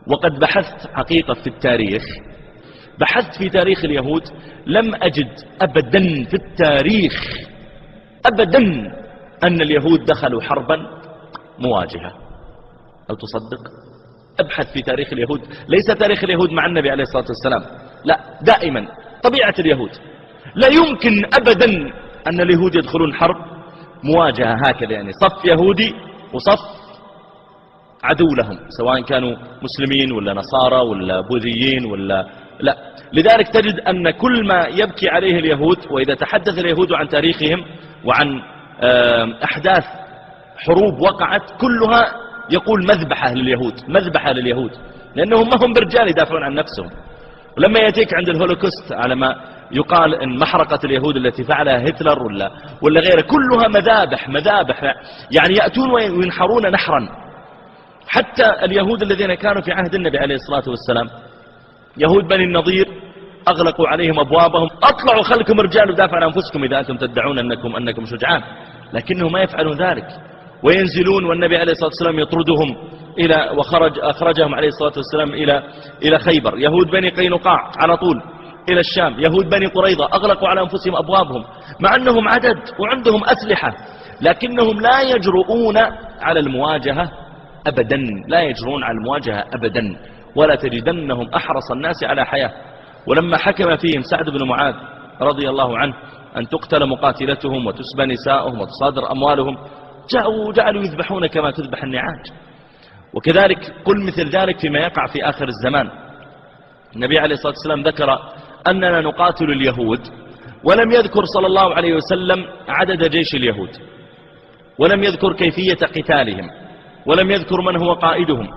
وقد بحثت حقيقة في التاريخ، بحثت في تاريخ اليهود، لم أجد أبدا في التاريخ أبدا أن اليهود دخلوا حربا مواجهة. أو تصدق؟ أبحث في تاريخ اليهود، ليس تاريخ اليهود مع النبي عليه الصلاة والسلام، لا، دائما طبيعة اليهود لا يمكن أبدا أن اليهود يدخلون حرب مواجهة هكذا، يعني صف يهودي وصف عدو لهم، سواء كانوا مسلمين ولا نصارى ولا بوذيين ولا لا. لذلك تجد أن كل ما يبكي عليه اليهود، وإذا تحدث اليهود عن تاريخهم وعن أحداث حروب وقعت، كلها يقول مذبحة لليهود، مذبحة لليهود، لأنهم ما هم برجال يدافعون عن نفسهم. ولما يأتيك عند الهولوكوست على ما يقال إن محرقة اليهود التي فعلها هتلر ولا غيره، كلها مذابح، يعني يأتون وينحرون نحرا. حتى اليهود الذين كانوا في عهد النبي عليه الصلاة والسلام، يهود بني النضير، أغلقوا عليهم أبوابهم، أطلعوا خلكم رجال ودافعوا عن أنفسكم إذا أنتم تدعون أنكم شجعان، لكنهم ما يفعلون ذلك، وينزلون والنبي عليه الصلاة والسلام يطردهم أخرجهم عليه الصلاة والسلام إلى خيبر. يهود بني قينقاع على طول إلى الشام. يهود بني قريظة أغلقوا على أنفسهم أبوابهم، مع أنهم عدد وعندهم أسلحة، لكنهم لا يجرؤون على المواجهة أبدا، لا يجرؤون على المواجهة أبدا، ولا تجدنهم أحرص الناس على حياة. ولما حكم فيهم سعد بن معاذ رضي الله عنه أن تقتل مقاتلتهم وتسبى نساؤهم وتصادر أموالهم، جعلوا يذبحون كما تذبح النعاج. وكذلك قل مثل ذلك فيما يقع في آخر الزمان. النبي عليه الصلاة والسلام ذكر أننا نقاتل اليهود، ولم يذكر صلى الله عليه وسلم عدد جيش اليهود، ولم يذكر كيفية قتالهم، ولم يذكر من هو قائدهم.